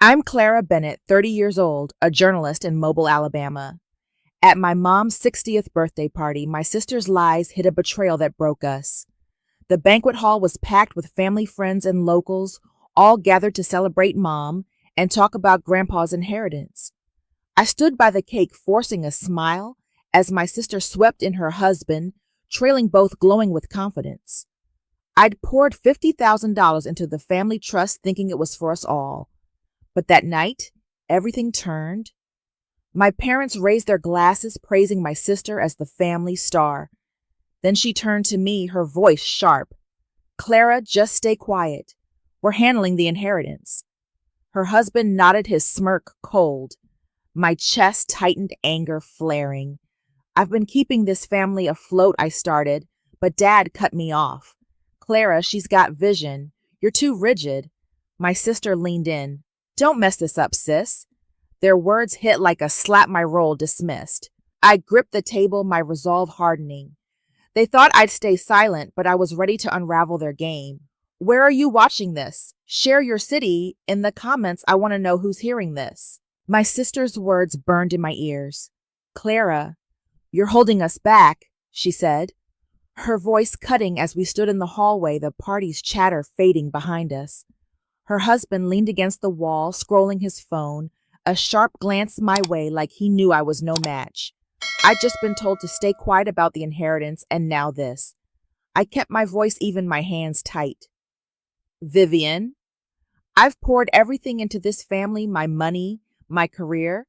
I'm Clara Bennett, 30 years old, a journalist in Mobile, Alabama. At my mom's 60th birthday party, my sister's lies hid a betrayal that broke us. The banquet hall was packed with family, friends, and locals, all gathered to celebrate Mom and talk about Grandpa's inheritance. I stood by the cake, forcing a smile, as my sister swept in her husband, trailing both glowing with confidence. I'd poured $50,000 into the family trust thinking it was for us all. But that night, everything turned. My parents raised their glasses, praising my sister as the family star. Then she turned to me, her voice sharp. "Clara, just stay quiet. We're handling the inheritance." Her husband nodded, his smirk cold. My chest tightened, anger flaring. "I've been keeping this family afloat," I started, but Dad cut me off. "Clara, she's got vision. You're too rigid." My sister leaned in. "Don't mess this up, sis." Their words hit like a slap my role dismissed. I gripped the table, my resolve hardening. They thought I'd stay silent, but I was ready to unravel their game. "Where are you watching this? Share your city in the comments. I want to know who's hearing this." My sister's words burned in my ears. "Clara, you're holding us back," she said, her voice cutting as we stood in the hallway, the party's chatter fading behind us. Her husband leaned against the wall, scrolling his phone, a sharp glance my way like he knew I was no match. I'd just been told to stay quiet about the inheritance, and now this. I kept my voice even, my hands tight. "Vivian, I've poured everything into this family, my money, my career."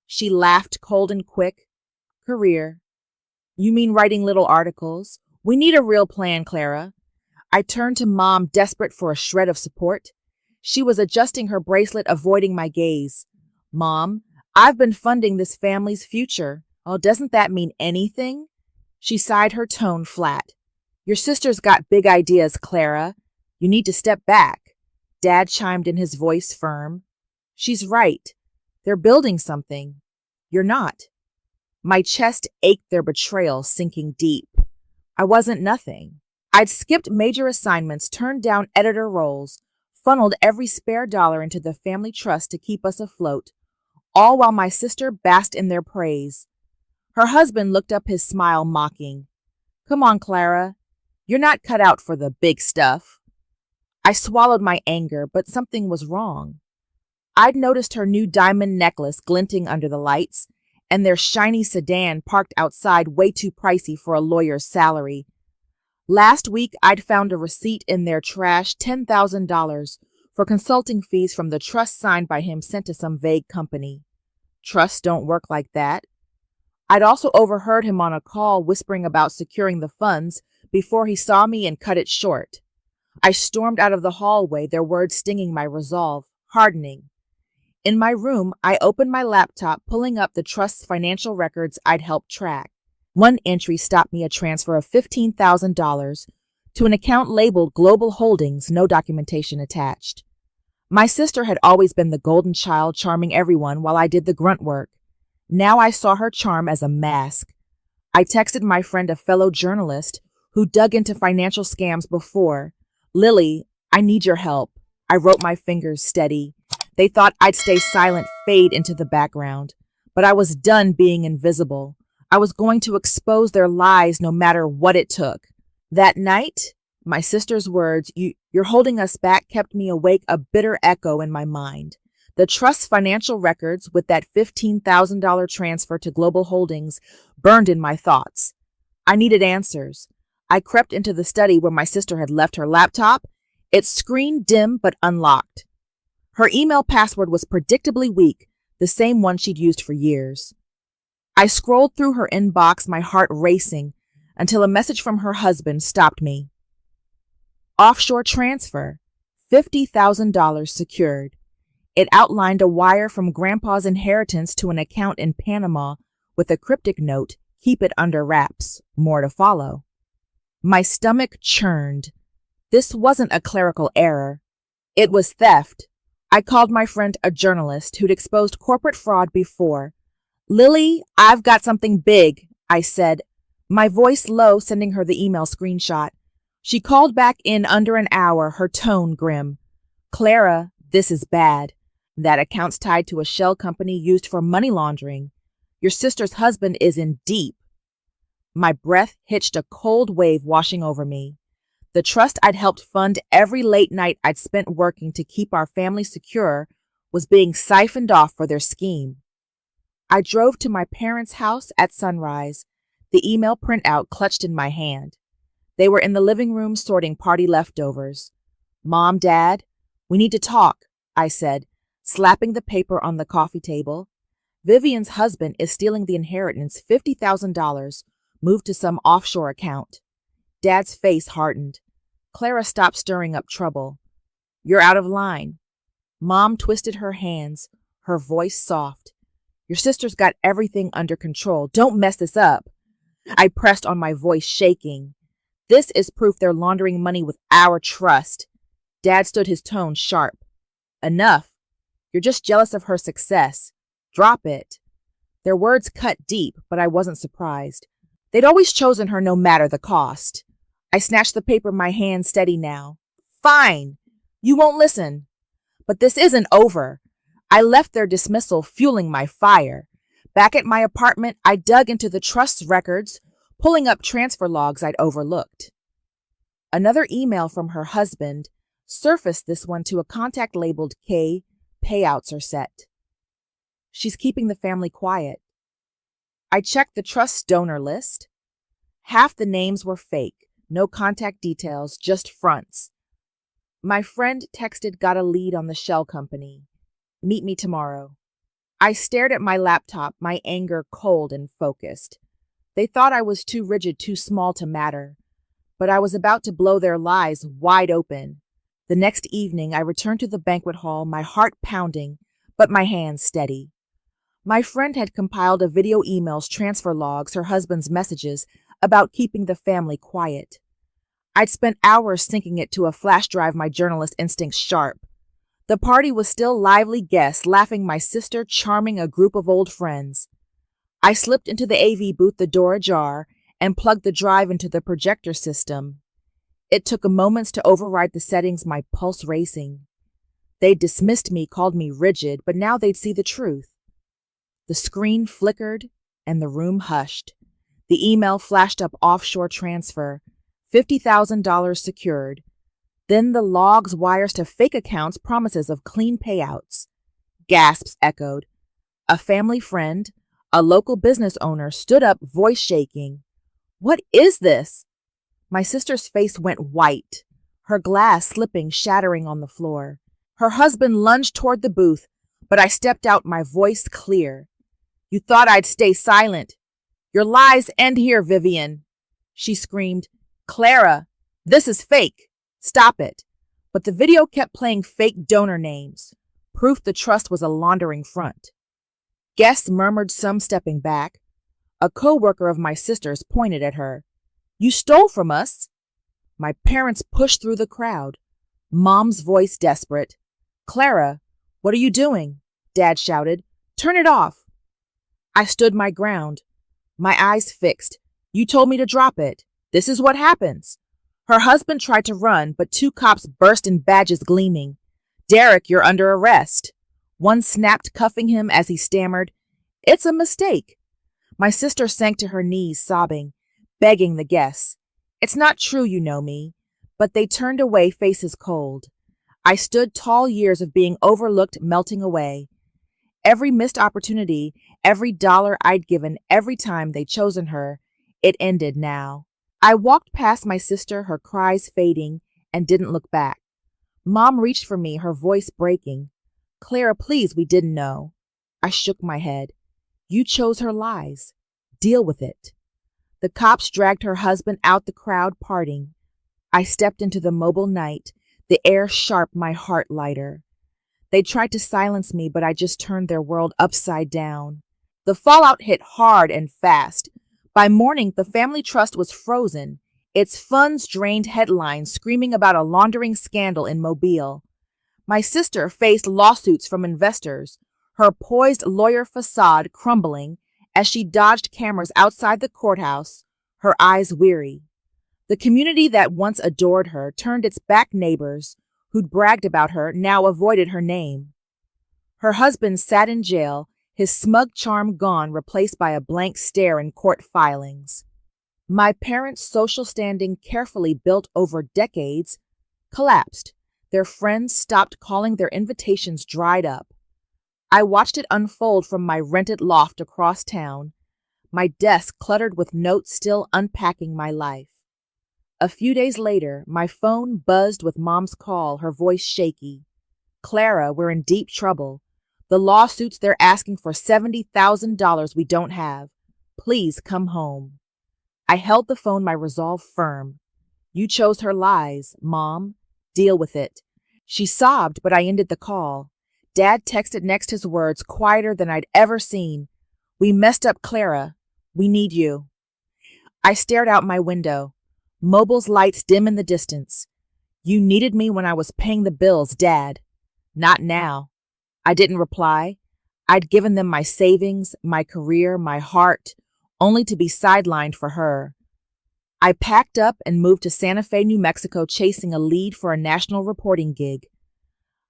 She laughed, cold and quick. "Career? You mean writing little articles? We need a real plan, Clara." I turned to Mom, desperate for a shred of support. She was adjusting her bracelet, avoiding my gaze. "Mom, I've been funding this family's future. Oh, doesn't that mean anything?" She sighed, her tone flat. "Your sister's got big ideas, Clara. You need to step back." Dad chimed in, his voice firm. "She's right. They're building something. You're not." My chest ached, their betrayal sinking deep. I wasn't nothing. I'd skipped major assignments, turned down editor roles, funneled every spare dollar into the family trust to keep us afloat, all while my sister basked in their praise. Her husband looked up, his smile mocking. "Come on, Clara. You're not cut out for the big stuff." I swallowed my anger, but something was wrong. I'd noticed her new diamond necklace glinting under the lights, and their shiny sedan parked outside, way too pricey for a lawyer's salary. Last week, I'd found a receipt in their trash, $10,000 for consulting fees from the trust signed by him, sent to some vague company. Trusts don't work like that. I'd also overheard him on a call whispering about securing the funds before he saw me and cut it short. I stormed out of the hallway, their words stinging my resolve, hardening. In my room, I opened my laptop, pulling up the trust's financial records I'd helped track. One entry stopped me, a transfer of $15,000 to an account labeled Global Holdings, no documentation attached. My sister had always been the golden child, charming everyone while I did the grunt work. Now I saw her charm as a mask. I texted my friend, a fellow journalist who dug into financial scams before. "Lily, I need your help." I wrote, my fingers steady. They thought I'd stay silent, fade into the background. But I was done being invisible. I was going to expose their lies no matter what it took. That night, my sister's words, "You're holding us back," kept me awake, a bitter echo in my mind. The trust's financial records, with that $15,000 transfer to Global Holdings, burned in my thoughts. I needed answers. I crept into the study where my sister had left her laptop, its screen dim but unlocked. Her email password was predictably weak, the same one she'd used for years. I scrolled through her inbox, my heart racing, until a message from her husband stopped me. Offshore transfer, $50,000 secured. It outlined a wire from Grandpa's inheritance to an account in Panama with a cryptic note, "Keep it under wraps, more to follow." My stomach churned. This wasn't a clerical error. It was theft. I called my friend, a journalist who'd exposed corporate fraud before. "Lily, I've got something big," I said, my voice low, sending her the email screenshot. She called back in under an hour, her tone grim. "Clara, this is bad. That account's tied to a shell company used for money laundering. Your sister's husband is in deep. My breath hitched, a cold wave washing over me. The trust I'd helped fund every late night I'd spent working to keep our family secure was being siphoned off for their scheme. I drove to my parents' house at sunrise, the email printout clutched in my hand. They were in the living room sorting party leftovers. "Mom, Dad, we need to talk," I said, slapping the paper on the coffee table. "Vivian's husband is stealing the inheritance, $50,000, moved to some offshore account." Dad's face hardened. Clara stopped stirring up trouble. "You're out of line." Mom twisted her hands, her voice soft. "Your sister's got everything under control. Don't mess this up." I pressed on, my voice shaking. "This is proof they're laundering money with our trust." Dad stood, his tone sharp. "Enough. You're just jealous of her success. Drop it." Their words cut deep, but I wasn't surprised. They'd always chosen her no matter the cost. I snatched the paper, my hand steady now. "Fine. You won't listen. But this isn't over." I left their dismissal fueling my fire. Back at my apartment, I dug into the trust's records, pulling up transfer logs I'd overlooked. Another email from her husband surfaced, this one to a contact labeled K. Payouts are set. She's keeping the family quiet. I checked the trust's donor list. Half the names were fake, no contact details, just fronts. My friend texted, "Got a lead on the shell company. Meet me tomorrow." I stared at my laptop, my anger cold and focused. They thought I was too rigid, too small to matter. But I was about to blow their lies wide open. The next evening, I returned to the banquet hall, my heart pounding, but my hands steady. My friend had compiled a video, emails, transfer logs, her husband's messages about keeping the family quiet. I'd spent hours syncing it to a flash drive, my journalist instincts sharp. The party was still lively, guests laughing, my sister charming a group of old friends. I slipped into the AV booth, the door ajar, and plugged the drive into the projector system. It took a moment to override the settings, my pulse racing. They'd dismissed me, called me rigid, but now they'd see the truth. The screen flickered and the room hushed. The email flashed up, offshore transfer, $50,000 secured. Then the logs, wires to fake accounts, promises of clean payouts. Gasps echoed. A family friend, a local business owner, stood up, voice shaking. "What is this?" My sister's face went white, her glass slipping, shattering on the floor. Her husband lunged toward the booth, but I stepped out, my voice clear. "You thought I'd stay silent. Your lies end here, Vivian." She screamed, "Clara, this is fake. Stop it." But the video kept playing fake donor names, proof the trust was a laundering front. Guests murmured, some stepping back. A co-worker of my sister's pointed at her. "You stole from us." My parents pushed through the crowd. Mom's voice desperate. "Clara, what are you doing?" Dad shouted. "Turn it off." I stood my ground, my eyes fixed. "You told me to drop it. This is what happens." Her husband tried to run, but two cops burst in, badges gleaming. "Derek, you're under arrest." One snapped, cuffing him as he stammered, "It's a mistake." My sister sank to her knees, sobbing, begging the guests. "It's not true, you know me." But they turned away, faces cold. I stood tall, years of being overlooked melting away. Every missed opportunity, every dollar I'd given, every time they'd chosen her, it ended now. I walked past my sister, her cries fading, and didn't look back. Mom reached for me, her voice breaking. "Clara, please, we didn't know." I shook my head. "You chose her lies. Deal with it." The cops dragged her husband out, the crowd parting. I stepped into the mobile night, the air sharp, my heart lighter. They tried to silence me, but I just turned their world upside down. The fallout hit hard and fast. By morning, the family trust was frozen, its funds drained, headlines screaming about a laundering scandal in Mobile. My sister faced lawsuits from investors, her poised lawyer facade crumbling as she dodged cameras outside the courthouse, her eyes weary. The community that once adored her turned its back. Neighbors who'd bragged about her now avoided her name. Her husband sat in jail, his smug charm gone, replaced by a blank stare in court filings. My parents' social standing, carefully built over decades, collapsed. Their friends stopped calling, their invitations dried up. I watched it unfold from my rented loft across town, my desk cluttered with notes still unpacking my life. A few days later, my phone buzzed with Mom's call, her voice shaky. "Clara, we're in deep trouble. The lawsuits, they're asking for $70,000 we don't have. Please come home." I held the phone, my resolve firm. "You chose her lies, Mom. Deal with it." She sobbed, but I ended the call. Dad texted next, his words quieter than I'd ever seen. "We messed up, Clara. We need you." I stared out my window. Mobile's lights dim in the distance. "You needed me when I was paying the bills, Dad." "Not now." I didn't reply. I'd given them my savings, my career, my heart, only to be sidelined for her. I packed up and moved to Santa Fe, New Mexico, chasing a lead for a national reporting gig.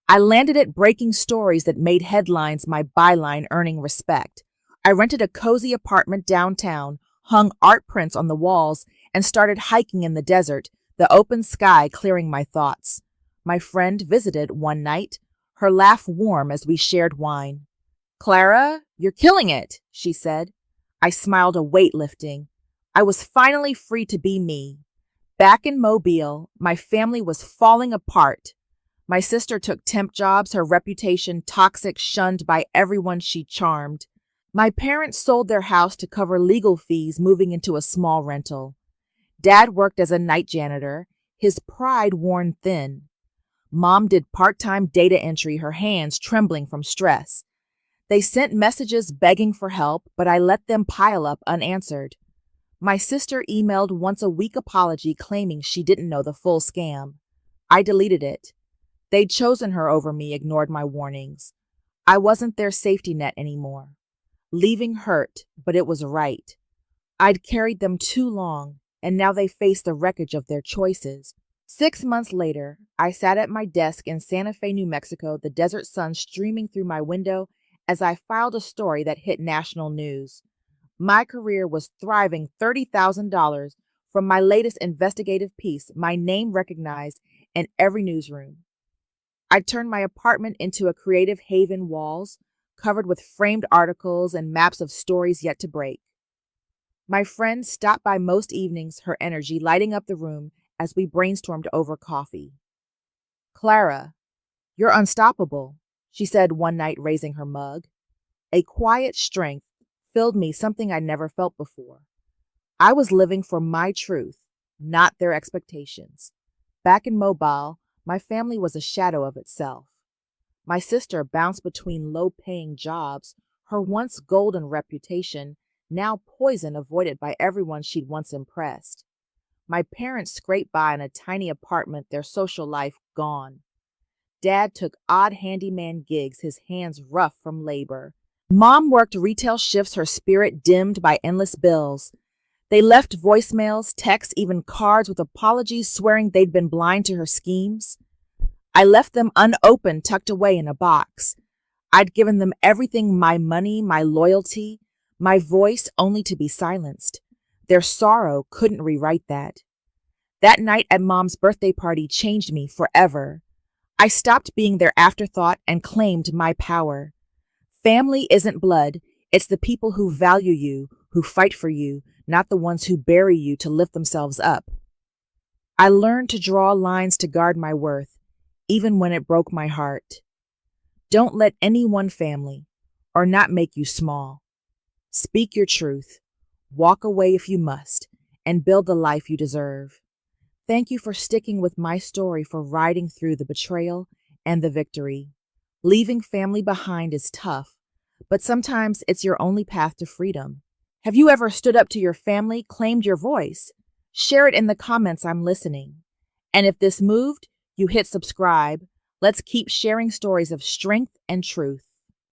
I landed at breaking stories that made headlines, my byline earning respect. I rented a cozy apartment downtown, hung art prints on the walls, and started hiking in the desert, the open sky clearing my thoughts. My friend visited one night, her laugh warm as we shared wine. "Clara, you're killing it," she said. I smiled, a weight lifting. I was finally free to be me. Back in Mobile, my family was falling apart. My sister took temp jobs, her reputation toxic, shunned by everyone she charmed. My parents sold their house to cover legal fees, moving into a small rental. Dad worked as a night janitor, his pride worn thin. Mom did part-time data entry, her hands trembling from stress. They sent messages begging for help, but I let them pile up unanswered. My sister emailed once a week apology claiming she didn't know the full scam. I deleted it. They'd chosen her over me, ignored my warnings. I wasn't their safety net anymore. Leaving hurt, but it was right. I'd carried them too long, and now they faced the wreckage of their choices. 6 months later, I sat at my desk in Santa Fe, New Mexico, the desert sun streaming through my window as I filed a story that hit national news. My career was thriving, $30,000 from my latest investigative piece, my name recognized in every newsroom. I turned my apartment into a creative haven, walls covered with framed articles and maps of stories yet to break. My friend stopped by most evenings, her energy lighting up the room as we brainstormed over coffee. "Clara, you're unstoppable," she said one night, raising her mug. A quiet strength filled me, something I never felt before. I was living for my truth, not their expectations. Back in Mobile, my family was a shadow of itself. My sister bounced between low-paying jobs, her once golden reputation now poison avoided by everyone she'd once impressed. My parents scraped by in a tiny apartment, their social life gone. Dad took odd handyman gigs, his hands rough from labor. Mom worked retail shifts, her spirit dimmed by endless bills. They left voicemails, texts, even cards with apologies, swearing they'd been blind to her schemes. I left them unopened, tucked away in a box. I'd given them everything, my money, my loyalty, my voice, only to be silenced. Their sorrow couldn't rewrite that. That night at Mom's birthday party changed me forever. I stopped being their afterthought and claimed my power. Family isn't blood. It's the people who value you, who fight for you, not the ones who bury you to lift themselves up. I learned to draw lines to guard my worth, even when it broke my heart. Don't let any one family or not make you small. Speak your truth, walk away if you must, and build the life you deserve. Thank you for sticking with my story, for riding through the betrayal and the victory. Leaving family behind is tough, but sometimes it's your only path to freedom. Have you ever stood up to your family, claimed your voice? Share it in the comments, I'm listening. And if this moved, you hit subscribe. Let's keep sharing stories of strength and truth.